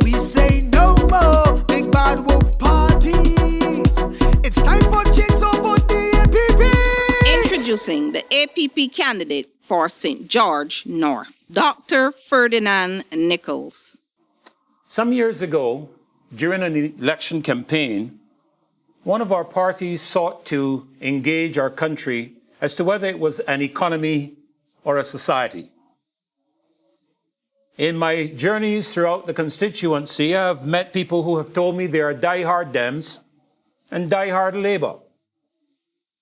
We say no more big bad wolf parties. It's time for change over the APP. Introducing the APP candidate for St. George North, Dr. Ferdinand Nicholls. Some years ago, during an election campaign, one of our parties sought to engage our country as to whether it was an economy or a society. In my journeys throughout the constituency, I've met people who have told me they are die-hard Dems and die-hard Labour.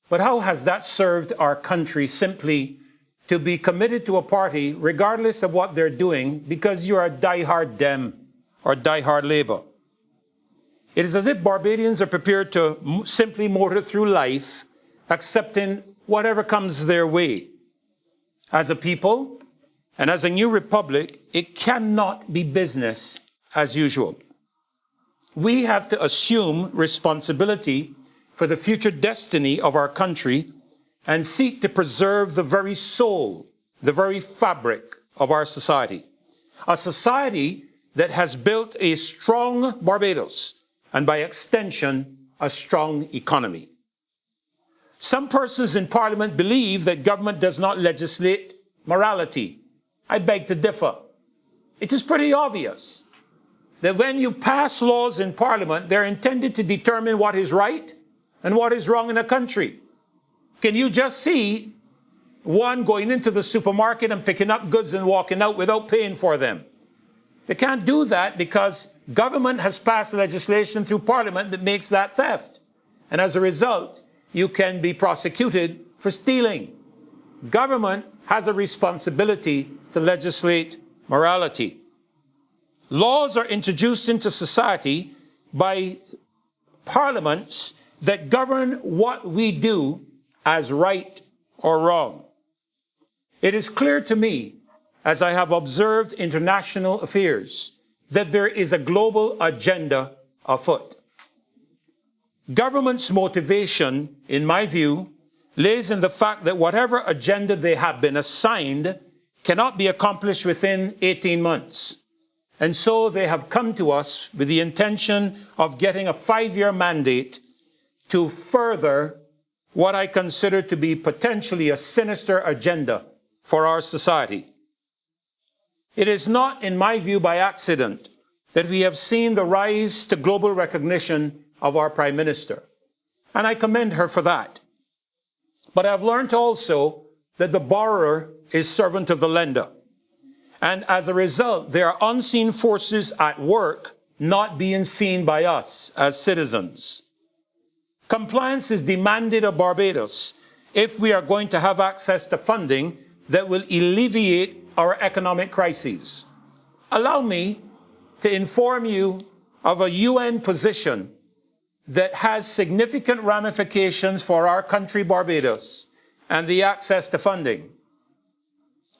But how has that served our country simply to be committed to a party regardless of what they're doing because you are a die-hard Dem or die-hard Labour? It is as if Barbadians are prepared to simply motor through life, accepting whatever comes their way. As a people and as a new republic, it cannot be business as usual. We have to assume responsibility for the future destiny of our country and seek to preserve the very soul, the very fabric of our society. A society that has built a strong Barbados, and by extension, a strong economy. Some persons in Parliament believe that government does not legislate morality. I beg to differ. It is pretty obvious that when you pass laws in Parliament, they're intended to determine what is right and what is wrong in a country. Can you just see one going into the supermarket and picking up goods and walking out without paying for them? They can't do that because government has passed legislation through Parliament that makes that theft. And as a result, you can be prosecuted for stealing. Government has a responsibility to legislate morality. Laws are introduced into society by parliaments that govern what we do as right or wrong. It is clear to me, as I have observed international affairs, that there is a global agenda afoot. Government's motivation, in my view, lays in the fact that whatever agenda they have been assigned cannot be accomplished within 18 months. And so they have come to us with the intention of getting a 5-year mandate to further what I consider to be potentially a sinister agenda for our society. It is not, in my view, by accident that we have seen the rise to global recognition of our Prime Minister. And I commend her for that. But I've learned also that the borrower is servant of the lender. And as a result, there are unseen forces at work not being seen by us as citizens. Compliance is demanded of Barbados if we are going to have access to funding that will alleviate our economic crises. Allow me to inform you of a UN position that has significant ramifications for our country, Barbados, and the access to funding.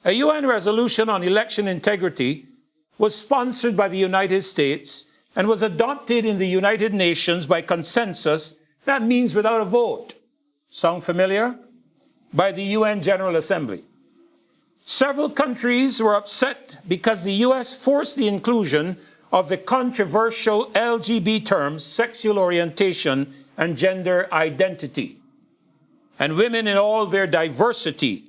A UN resolution on election integrity was sponsored by the United States and was adopted in the United Nations by consensus. That means without a vote. Sound familiar? By the UN General Assembly. Several countries were upset because the US forced the inclusion of the controversial LGB terms, sexual orientation and gender identity, and women in all their diversity.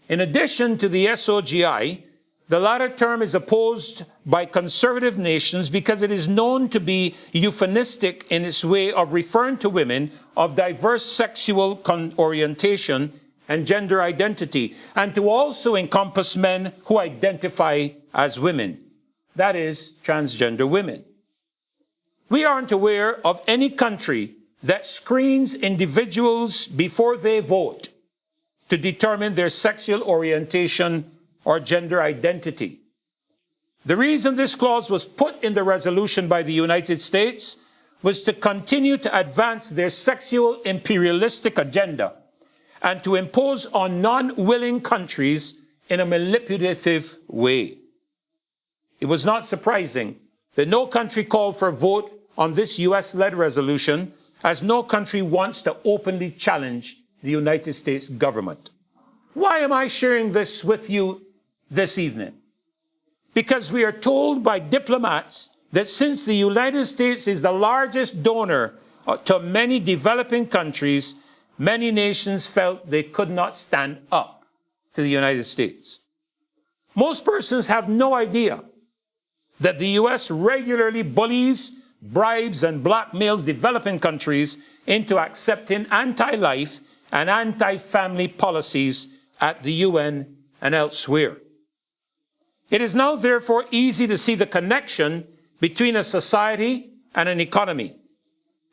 In addition to the SOGI, the latter term is opposed by conservative nations because it is known to be euphemistic in its way of referring to women of diverse sexual orientation and gender identity, and to also encompass men who identify as women, that is, transgender women. We aren't aware of any country that screens individuals before they vote to determine their sexual orientation or gender identity. The reason this clause was put in the resolution by the United States was to continue to advance their sexual imperialistic agenda and to impose on non-willing countries in a manipulative way. It was not surprising that no country called for a vote on this US-led resolution, as no country wants to openly challenge the United States government. Why am I sharing this with you this evening? Because we are told by diplomats that since the United States is the largest donor to many developing countries, many nations felt they could not stand up to the United States. Most persons have no idea that the U.S. regularly bullies, bribes, and blackmails developing countries into accepting anti-life and anti-family policies at the UN and elsewhere. It is now therefore easy to see the connection between a society and an economy.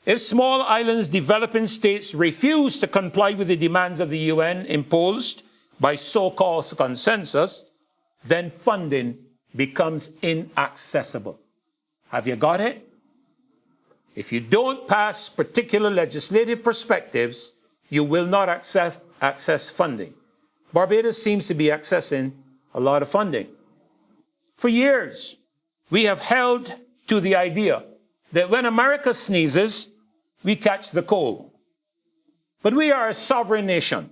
If small islands developing states refuse to comply with the demands of the UN imposed by so-called consensus, then funding becomes inaccessible. Have you got it? If you don't pass particular legislative perspectives, you will not access funding. Barbados seems to be accessing a lot of funding. For years, we have held to the idea that when America sneezes, we catch the cold. But we are a sovereign nation,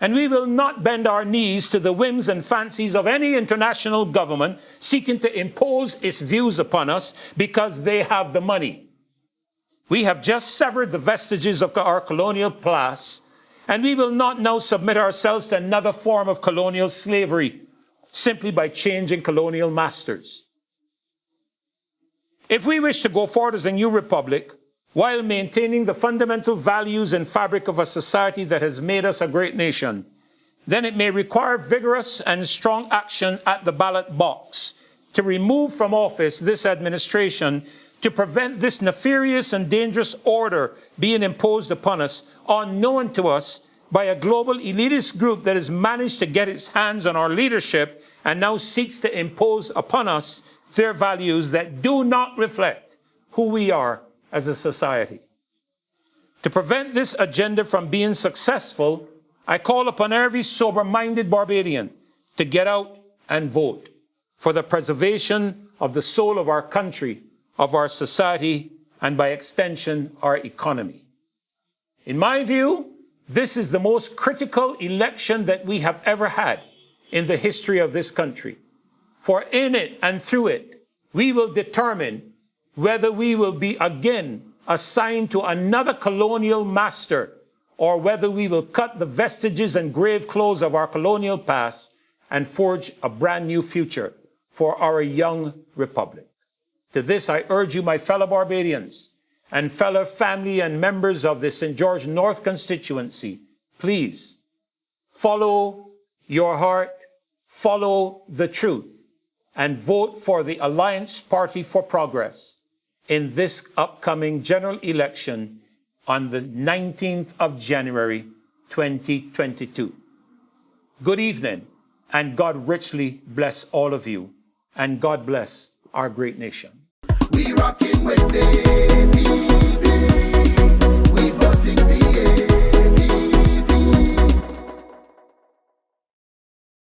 and we will not bend our knees to the whims and fancies of any international government seeking to impose its views upon us because they have the money. We have just severed the vestiges of our colonial past, and we will not now submit ourselves to another form of colonial slavery simply by changing colonial masters. If we wish to go forward as a new republic, while maintaining the fundamental values and fabric of a society that has made us a great nation, then it may require vigorous and strong action at the ballot box to remove from office this administration to prevent this nefarious and dangerous order being imposed upon us, unknown to us, by a global elitist group that has managed to get its hands on our leadership and now seeks to impose upon us their values that do not reflect who we are as a society. To prevent this agenda from being successful, I call upon every sober-minded Barbadian to get out and vote for the preservation of the soul of our country, of our society, and by extension, our economy. In my view, this is the most critical election that we have ever had in the history of this country. For in it and through it, we will determine whether we will be again assigned to another colonial master, or whether we will cut the vestiges and grave clothes of our colonial past and forge a brand new future for our young republic. To this, I urge you, my fellow Barbadians and fellow family and members of the St. George North constituency, please follow your heart, follow the truth, and vote for the Alliance Party for Progress in this upcoming general election on the 19th of January, 2022. Good evening, and God richly bless all of you, and God bless our great nation. We rocking with the